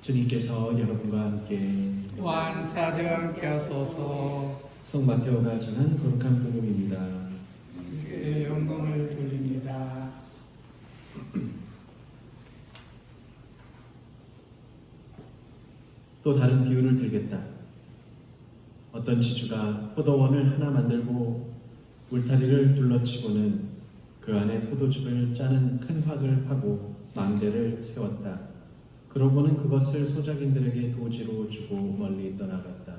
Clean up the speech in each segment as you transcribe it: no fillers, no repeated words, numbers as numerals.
주님께서 여러분과 함께 또한 사제와 함께 하소서. 성마테오가 전한 거룩한 복음입니다. 주께 영광을 돌립니다. 또 다른 비유를 들겠다. 어떤 지주가 포도원을 하나 만들고 울타리를 둘러치고는 그 안에 포도즙을 짜는 큰 확을 파고 망대를 세웠다. 그러고는 그것을 소작인들에게 도지로 주고 멀리 떠나갔다.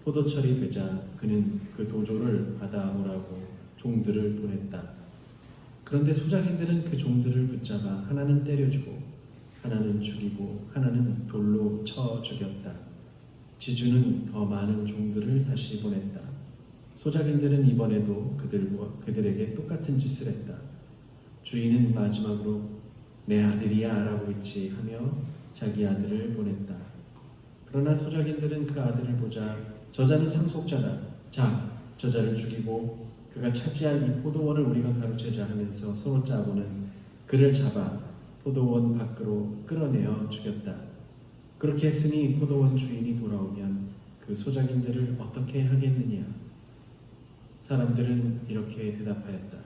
포도철이 되자 그는 그 도조를 받아오라고 종들을 보냈다. 그런데 소작인들은 그 종들을 붙잡아 하나는 때려주고 하나는 죽이고 하나는 돌로 쳐 죽였다. 지주는 더 많은 종들을 다시 보냈다. 소작인들은 이번에도 그들에게 똑같은 짓을 했다. 주인은 마지막으로 내 아들이야 라고 했지 하며 자기 아들을 보냈다. 그러나 소작인들은 그 아들을 보자 저자는 상속자다. 자, 저자를 죽이고 그가 차지할 이 포도원을 우리가 가로채자 하면서 서로 짜고는 그를 잡아 포도원 밖으로 끌어내어 죽였다. 그렇게 했으니 포도원 주인이 돌아오면 그 소작인들을 어떻게 하겠느냐? 사람들은 이렇게 대답하였다.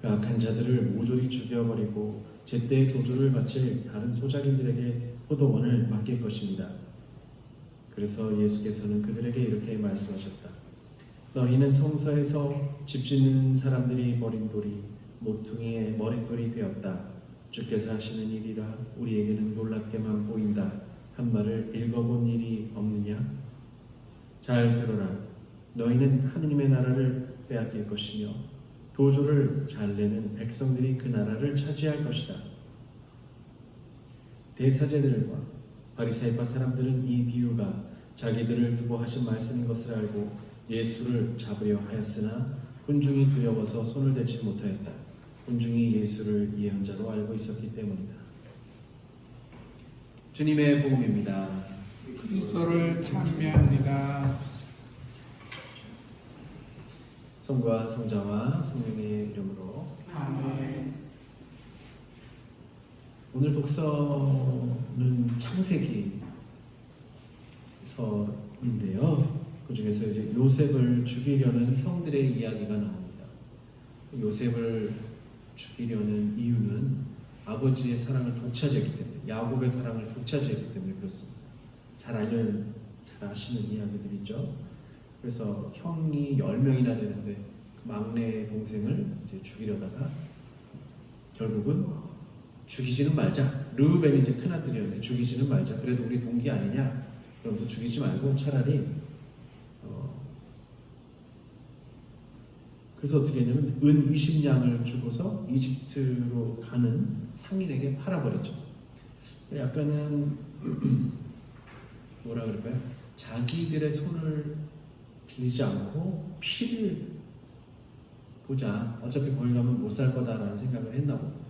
그 악한 자들을 모조리 죽여버리고 제때 도주를 바칠 다른 소작인들에게 포도원을 맡길 것입니다. 그래서 예수께서는 그들에게 이렇게 말씀하셨다. 너희는 성서에서 집 짓는 사람들이 버린 돌이 모퉁이의 머릿돌이 되었다. 주께서 하시는 일이라 우리에게는 놀랍게만 보인다. 한 말을 읽어본 일이 없느냐? 잘 들어라. 너희는 하느님의 나라를 빼앗길 것이며 도주를 잘 내는 백성들이 그 나라를 차지할 것이다. 대사제들과 바리새파 사람들은 이 비유가 자기들을 두고 하신 말씀인 것을 알고 예수를 잡으려 하였으나 군중이 두려워서 손을 대지 못하였다. 군중이 예수를 예언자로 알고 있었기 때문이다. 주님의 복음입니다. 그리스도를 찬미합니다. 성부와 성자와 성령의 이름으로 아멘. 오늘 독서는 창세기 서인데요. 그 중에서 이제 요셉을 죽이려는 형들의 이야기가 나옵니다. 요셉을 죽이려는 이유는 아버지의 사랑을 독차지했기 때문에, 야곱의 사랑을 독차지했기 때문에 그렇습니다. 잘 아시는 이야기들이죠. 그래서 형이 10명이나 되는데 그 막내 동생을 이제 죽이려다가 결국은 죽이지는 말자. 르우벤이 이제 큰아들이었는데 죽이지는 말자. 그래도 우리 동기 아니냐? 그러면서 죽이지 말고 차라리 그래서 어떻게 했냐면 은 20냥을 주고서 이집트로 가는 상인에게 팔아버렸죠. 약간은 뭐라 그럴까요? 자기들의 손을 빌리지 않고 피를 보자. 어차피 거기 가면 못 살 거다라는 생각을 했나 봅니다.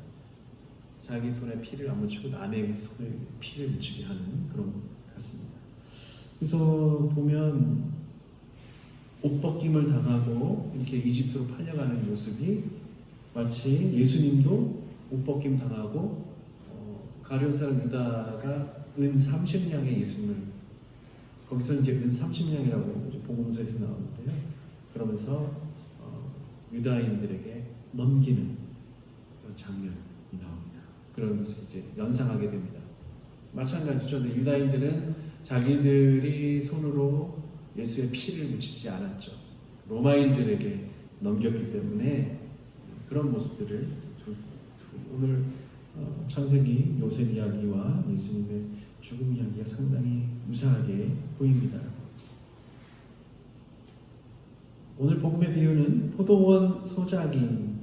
자기 손에 피를 안 묻히고 남의 손에 피를 묻히게 하는 그런 것 같습니다. 그래서 보면 옷벗김을 당하고 이렇게 이집트로 팔려가는 모습이 마치 예수님도 옷벗김 당하고 가룟 사람 유다가 은 30냥의 예수님을 거기서 이제 은 30냥이라고 복음서에서 나오는데요. 그러면서 유다인들에게 넘기는 그런 장면이 나옵니다. 그런 것을 이제 연상하게 됩니다. 마찬가지죠. 유다인들은 자기들이 손으로 예수의 피를 묻히지 않았죠. 로마인들에게 넘겼기 때문에 그런 모습들을 오늘 창세기 요셉 이야기와 예수님의 죽음 이야기가 상당히 유사하게 보입니다. 오늘 복음의 비유는 포도원 소작인에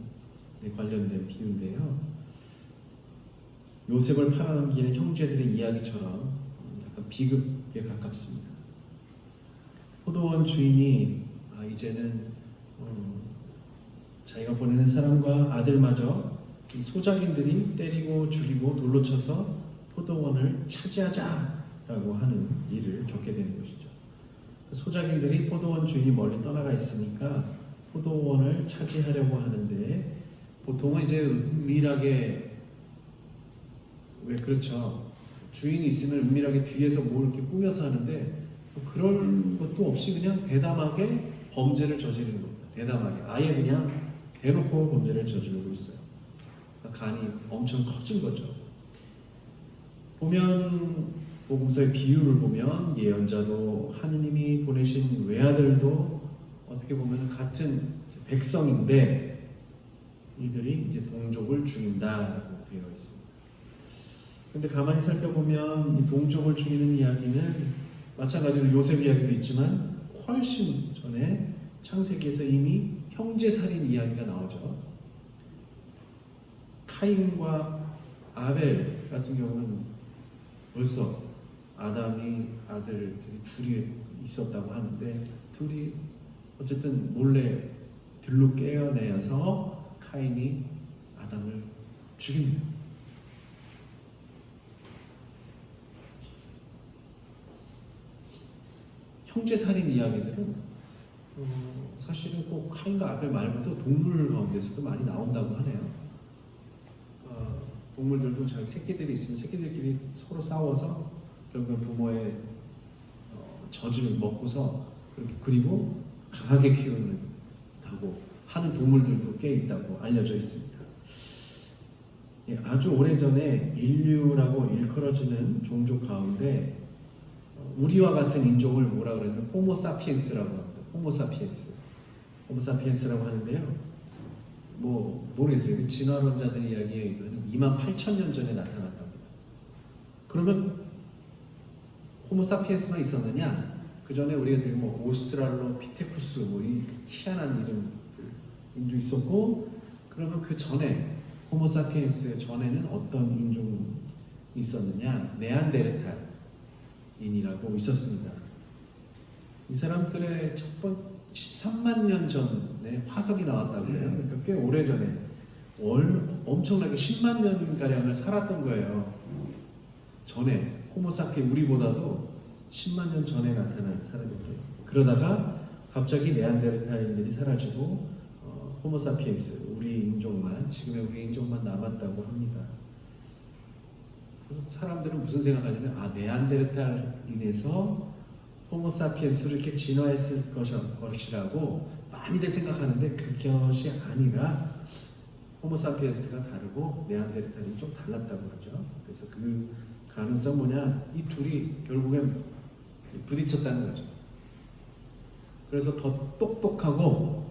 관련된 비유인데요. 요셉을 팔아넘기는 형제들의 이야기처럼 약간 비극에 가깝습니다. 포도원 주인이 이제는 자기가 보내는 사람과 아들마저 이 소작인들이 때리고 죽이고 돌로 쳐서 포도원을 차지하자라고 하는 일을 겪게 되는 것이죠. 소작인들이 포도원 주인이 멀리 떠나가 있으니까 포도원을 차지하려고 하는데 보통은 이제 은밀하게 왜 그렇죠? 주인이 있으면 은밀하게 뒤에서 뭐 이렇게 꾸며서 하는데 그런 것도 없이 그냥 대담하게 범죄를 저지르는 겁니다. 대담하게 아예 그냥 대놓고 범죄를 저지르고 있어요. 그러니까 간이 엄청 커진 거죠. 보면 복음서의 비유를 보면 예언자도 하느님이 보내신 외아들도 어떻게 보면 같은 백성인데 이들이 이제 동족을 죽인다라고 되어 있습니다. 근데 가만히 살펴보면 이 동족을 죽이는 이야기는 마찬가지로 요셉 이야기도 있지만 훨씬 전에 창세기에서 이미 형제살인 이야기가 나오죠. 카인과 아벨 같은 경우는 벌써 아담이 아들들이 둘이 있었다고 하는데 둘이 어쨌든 몰래 들로 깨어내서 카인이 아담을 죽입니다. 형제살인 이야기들은 사실은 꼭 카인과 아벨 말고도 동물 가운데서도 많이 나온다고 하네요. 동물들도 자기 새끼들이 있으면 새끼들끼리 서로 싸워서 결국은 부모의 젖을 먹고서 그리고 강하게 키우는다고 하는 동물들도 꽤 있다고 알려져 있습니다. 예, 아주 오래전에 인류라고 일컬어지는 종족 가운데 우리와 같은 인종을 뭐라 그러냐면 호모사피엔스라고 합니다. 호모사피엔스라고 하는데요. 뭐 모르겠어요. 진화론자들 이야기에 이거는 28,000년 전에 나타났답니다. 그러면 호모사피엔스만 있었느냐? 그 전에 우리가 되게 뭐 오스트랄로피테쿠스 뭐 이 희한한 이름 인종 있었고, 그러면 그 전에 호모사피엔스 전에는 어떤 인종이 있었느냐? 네안데르탈인이라고 있었습니다. 이 사람들의 첫 번째 13만 년 전에 화석이 나왔다고 해요. 그러니까 꽤 오래 전에 엄청나게 10만 년 가량을 살았던 거예요. 전에 호모사피엔 우리보다도 10만 년 전에 나타난 사람이죠. 그러다가 갑자기 네안데르탈인들이 사라지고 호모사피엔스 우리 인종만 지금의 우리 인종만 남았다고 합니다. 그래서 사람들은 무슨 생각하냐면 네안데르탈인에서 호모사피엔스를 이렇게 진화했을 것이라고 많이들 생각하는데 그것이 아니라 호모사피엔스가 다르고 네안데르탈이 좀 달랐다고 하죠. 그래서 그 가능성 뭐냐? 이 둘이 결국엔 부딪혔다는 거죠. 그래서 더 똑똑하고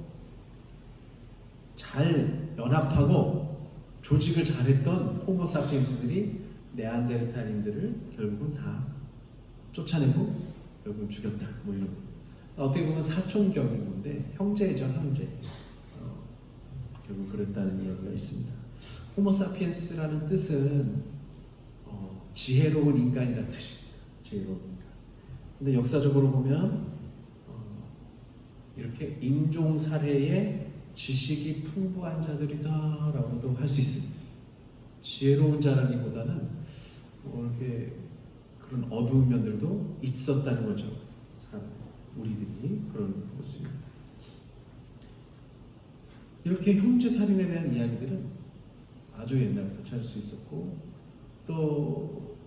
잘 연합하고 조직을 잘했던 호모사피엔스들이 네안데르탈인들을 결국은 다 쫓아내고 결국 죽였다. 뭐 이런 어떻게 보면 사촌격인 건데 형제죠, 형제. 결국 그랬다는 이야기가 있습니다. 호모사피엔스라는 뜻은 지혜로운 인간이라는 뜻입니다. 지혜로운 인간. 근데 역사적으로 보면 이렇게 인종 살해에 지식이 풍부한 자들이다라고도 할 수 있습니다. 지혜로운 자라기보다는 이렇게 그런 어두운 면들도 있었다는 거죠. 우리들이 그런 모습입니다. 이렇게 형제살인에 대한 이야기들은 아주 옛날부터 찾을 수 있었고, 또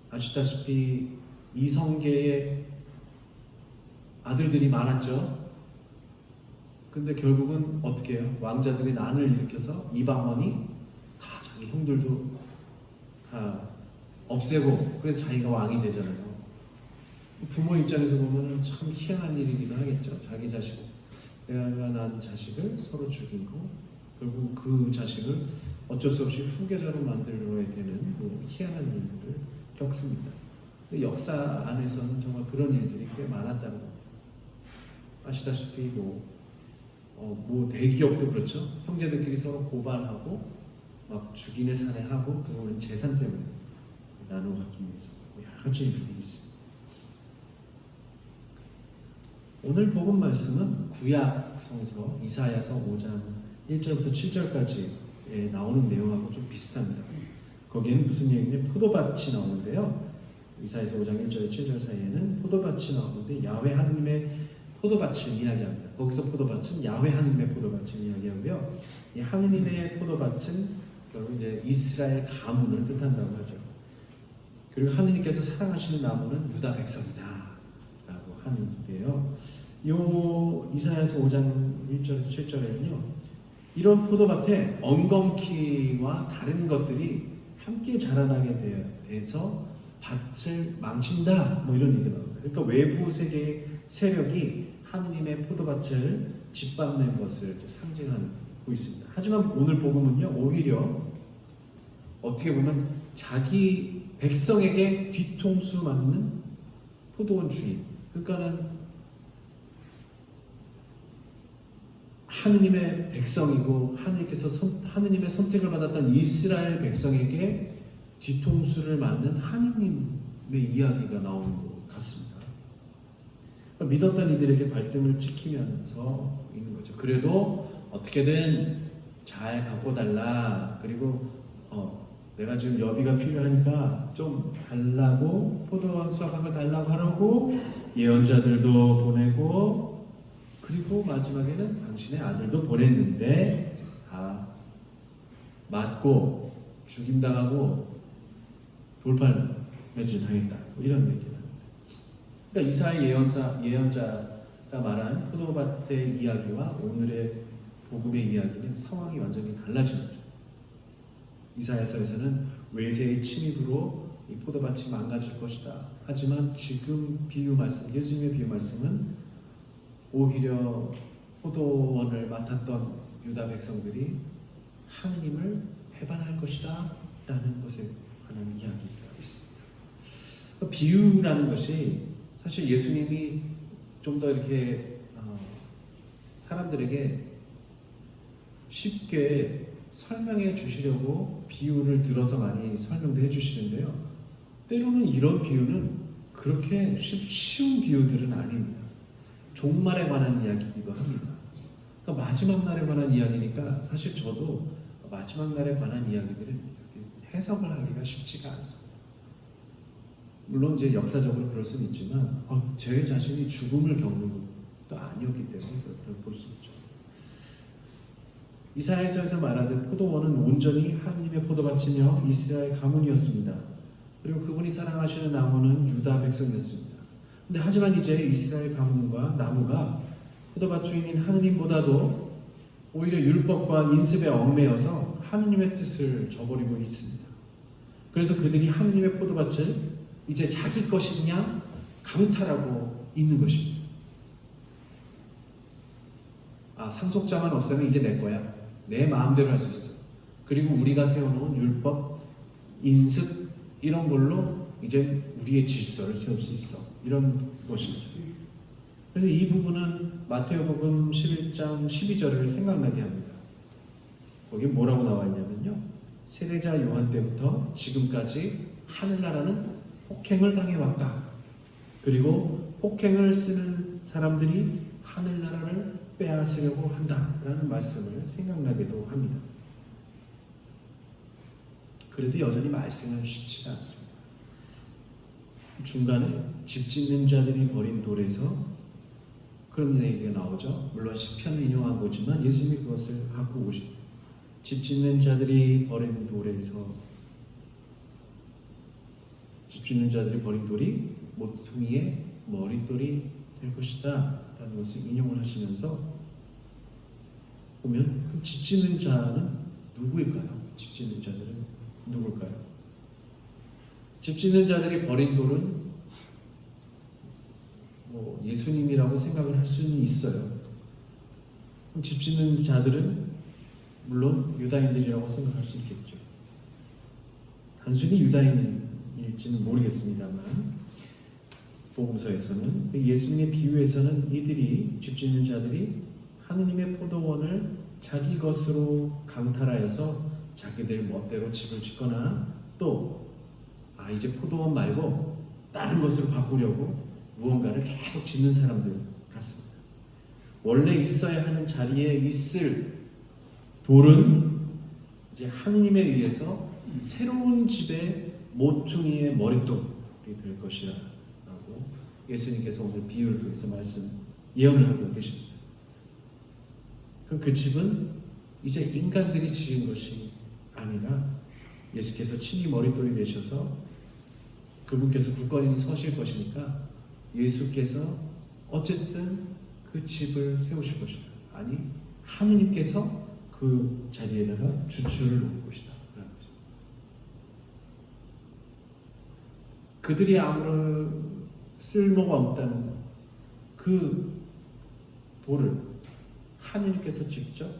아시다시피 이성계의 아들들이 많았죠. 근데 결국은 어떻게 해요? 왕자들이 난을 일으켜서 이방원이 다 자기 형들도 다 없애고 그래서 자기가 왕이 되잖아요. 부모 입장에서 보면 참 희한한 일이기도 하겠죠. 자기 자식, 내가 낳은 자식을 서로 죽이고 결국 그 자식을 어쩔 수 없이 후계자로 만들어야 되는 희한한 일들을 겪습니다. 근데 역사 안에서는 정말 그런 일들이 꽤 많았다는 겁니다. 아시다시피 대기업도 그렇죠. 형제들끼리 서로 고발하고 막 죽이네 살해하고 그거는 재산 때문에 나누어 갖기 위해서 여러 가지 일들이 있습니다. 오늘 복음 말씀은 구약 성서 이사야서 5장 1절부터 7절까지에 나오는 내용하고 좀 비슷합니다. 거기에는 무슨 얘기냐면 포도밭이 나오는데요. 이사야서 5장 1절에 7절 사이에는 포도밭이 나오는데 야훼 하나님의 포도밭을 이야기합니다. 거기서 포도밭은 야훼 하나님의 포도밭을 이야기하고요. 이 하나님의 포도밭은 결국 이제 이스라엘 가문을 뜻한다고 하죠. 그리고 하느님께서 사랑하시는 나무는 유다 백성이다 라고 하는데요. 요 이사야서 5장 1절에서 7절에는요, 이런 포도밭에 엉겅퀴와 다른 것들이 함께 자라나게 돼서 밭을 망친다, 뭐 이런 얘기가 나옵니다. 그러니까 외부 세계의 세력이 하느님의 포도밭을 짓밟는 것을 상징하고 있습니다. 하지만 오늘 복음은요, 오히려 어떻게 보면 자기 백성에게 뒤통수 맞는 포도원 주인, 그러니까는 하느님의 백성이고 하느님의 선택을 받았던 이스라엘 백성에게 뒤통수를 맞는 하느님의 이야기가 나오는 것 같습니다. 믿었던 이들에게 발등을 찍히면서 있는 거죠. 그래도 어떻게든 잘 갖고 달라. 그리고 내가 지금 여비가 필요하니까 좀 달라고, 포도원 수확한 거 달라고 하라고 예언자들도 보내고, 그리고 마지막에는 당신의 아들도 보냈는데 다 맞고 죽임당하고 돌팔매질당했다, 이런 얘기를 합니다. 그러니까 이사야 예언자가 말한 포도밭의 이야기와 오늘의 복음의 이야기는 상황이 완전히 달라진 거죠. 이사야서에서는 외세의 침입으로 이 포도밭이 망가질 것이다. 하지만 지금 비유 말씀, 예수님의 비유 말씀은 오히려 포도원을 맡았던 유다 백성들이 하느님을 배반할 것이다 라는 것에 관한 이야기가 있습니다. 비유라는 것이 사실 예수님이 좀 더 이렇게 사람들에게 쉽게 설명해 주시려고 비유를 들어서 많이 설명도 해 주시는데요. 때로는 이런 비유는 그렇게 쉬운 비유들은 아닙니다. 종말에 관한 이야기이기도 합니다. 그러니까 마지막 날에 관한 이야기니까 사실 저도 마지막 날에 관한 이야기들은 해석을 하기가 쉽지가 않습니다. 물론 이제 역사적으로 그럴 수는 있지만 제 자신이 죽음을 겪는 것도 아니었기 때문에 그렇게 볼 수 있죠. 이사야서에서 말하듯 포도원은 온전히 하느님의 포도밭이며 이스라엘 가문이었습니다. 그리고 그분이 사랑하시는 나무는 유다 백성이었습니다. 근데 하지만 이제 이스라엘 가문과 나무가 포도밭 주인인 하느님보다도 오히려 율법과 인습에 얽매여서 하느님의 뜻을 저버리고 있습니다. 그래서 그들이 하느님의 포도밭을 이제 자기 것이냐 강탈하고 있는 것입니다. 상속자만 없으면 이제 내 거야. 내 마음대로 할 수 있어. 그리고 우리가 세워놓은 율법, 인습 이런 걸로 이제 우리의 질서를 세울 수 있어. 이런 것이죠. 그래서 이 부분은 마태복음 11장 12절을 생각나게 합니다. 거기 뭐라고 나와 있냐면요, 세례자 요한 때부터 지금까지 하늘나라는 폭행을 당해왔다. 그리고 폭행을 쓰는 사람들이 하늘나라를 빼앗으려고 한다라는 말씀을 생각나기도 합니다. 그래도 여전히 말씀은 쉽지가 않습니다. 중간에 집 짓는 자들이 버린 돌에서 그런 얘기가 나오죠. 물론 시편을 인용한 거지만 예수님이 그것을 갖고 오십니다. 집 짓는 자들이 버린 돌에서, 집 짓는 자들이 버린 돌이 모퉁이의 머릿돌이 될 것이다 라는 것을 인용을 하시면서 보면 그럼 집 짓는 자는 누구일까요? 집 짓는 자들은 누굴까요? 집 짓는 자들이 버린 돌은 예수님이라고 생각을 할 수는 있어요. 그럼 집 짓는 자들은 물론 유다인들이라고 생각할 수 있겠죠. 단순히 유다인일지는 모르겠습니다만 복음서에서는, 예수님의 비유에서는 이들이, 집 짓는 자들이 하느님의 포도원을 자기 것으로 강탈하여서 자기들 멋대로 집을 짓거나 또 이제 포도원 말고 다른 것으로 바꾸려고 무언가를 계속 짓는 사람들 같습니다. 원래 있어야 하는 자리에 있을 돌은 이제 하느님에 의해서 새로운 집의 모퉁이의 머릿돌이 될 것이라고 예수님께서 오늘 비유를 통해서 예언을 하고 계십니다. 그럼 그 집은 이제 인간들이 지은 것이 아니라 예수께서 친히 머릿돌이 되셔서 그분께서 굳건히 서실 것이니까 예수께서 어쨌든 그 집을 세우실 것이다. 아니 하느님께서 그 자리에다가 주추를 놓을 것이다. 라는 거죠. 그들이 아무런 쓸모가 없다는 것, 그 돌을 하느님께서 직접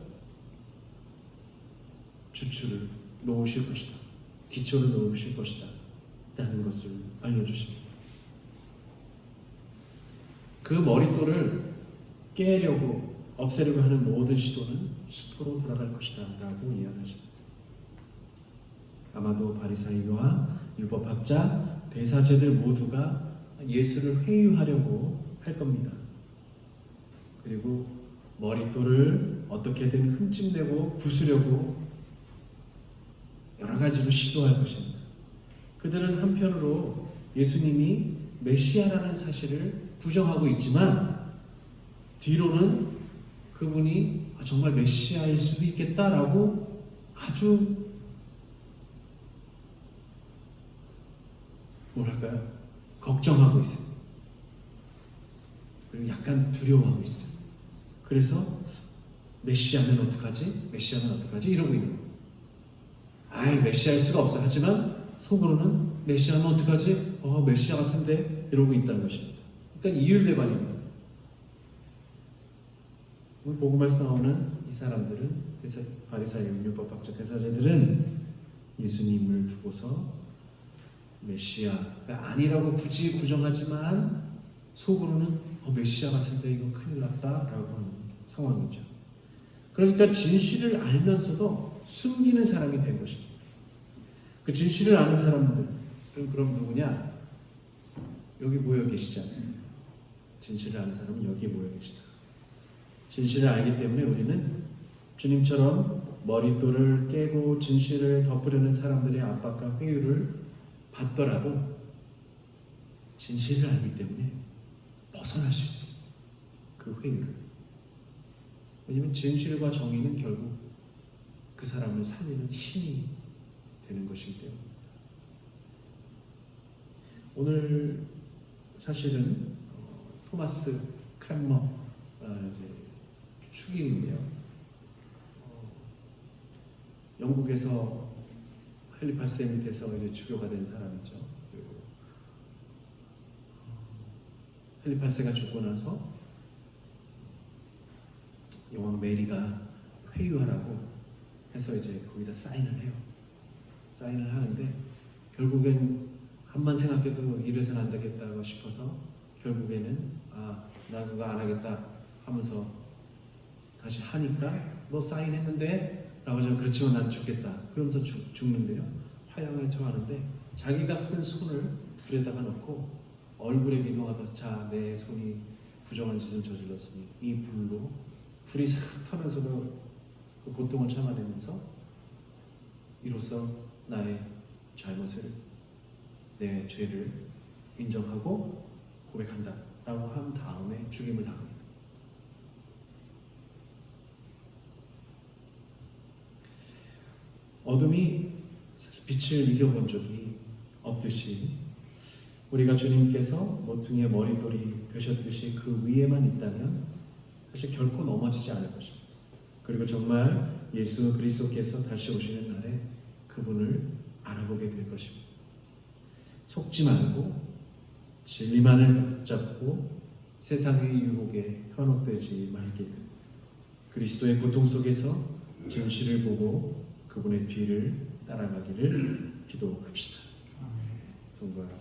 주추를 놓으실 것이다. 기초를 놓으실 것이다. 라는 것을 알려주십니다. 그 머릿돌을 깨려고 없애려고 하는 모든 시도는 숲으로 돌아갈 것이다 라고 이야기하십니다. 아마도 바리사이와 율법학자, 대사제들 모두가 예수를 회유하려고 할 겁니다. 그리고 머릿돌을 어떻게든 흠집내고 부수려고 여러 가지로 시도할 것입니다. 그들은 한편으로 예수님이 메시아라는 사실을 부정하고 있지만 뒤로는 그분이 정말 메시아일 수도 있겠다라고 아주 뭐랄까요? 걱정하고 있어요. 그리고 약간 두려워하고 있어요. 그래서 메시아면 어떡하지? 메시아면 어떡하지? 이러고 있는 거예요. 아이 메시아일 수가 없어. 하지만 속으로는 메시아면 어떡하지? 메시아 같은데? 이러고 있다는 것입니다. 그러니까 이율배반입니다. 오늘 복음에서 나오는 이 사람들은, 바리사이, 율법학자, 대사제들은 예수님을 두고서 메시아가 아니라고 굳이 부정하지만 속으로는 메시아 같은데 이거 큰일 났다라고 하는 상황이죠. 그러니까 진실을 알면서도 숨기는 사람이 된 것입니다. 그 진실을 아는 사람들은 그럼 누구냐? 여기 모여 계시지 않습니까? 진실을 아는 사람은 여기 모여 계시다. 진실을 알기 때문에 우리는 주님처럼 머릿돌을 깨고 진실을 덮으려는 사람들의 압박과 회유를 받더라도 진실을 알기 때문에 벗어날 수 있어요. 그 회유를. 왜냐하면 진실과 정의는 결국 그 사람을 살리는 힘이 되는 것이기 때문에. 오늘 사실은 토마스 크랜머 축일인데요. 영국에서 헬리팔세 밑에서 이제 주교가 된 사람이죠. 그리고 헬리팔세가 죽고 나서 여왕 메리가 회유하라고 해서 이제 거기다 사인을 해요. 사인을 하는데 결국엔 한만 생각해도 이래서는 안 되겠다고 싶어서 결국에는 나 그거 안 하겠다 하면서 다시 하니까 너 사인했는데? 라고 하면 그렇지만 난 죽겠다. 그러면서 죽는데요. 화양에 처하는데 자기가 쓴 손을 불에다가 넣고 얼굴에 기도하다 자 내 손이 부정한 짓을 저질렀으니 이 불로 불이 싹 타면서도 그 고통을 참아내면서 이로써 나의 잘못을 내 죄를 인정하고 고백한다 라고 한 다음에 죽임을 당합니다. 어둠이 빛을 이겨본 적이 없듯이 우리가 주님께서 모퉁이의 머릿돌이 되셨듯이 그 위에만 있다면 사실 결코 넘어지지 않을 것입니다. 그리고 정말 예수 그리스도께서 다시 오시는 날에 그분을 알아보게 될 것입니다. 속지 말고 진리만을 붙잡고 세상의 유혹에 현혹되지 말길. 그리스도의 고통 속에서 진실을 보고 그분의 뒤를 따라가기를 기도합시다. 성도하라.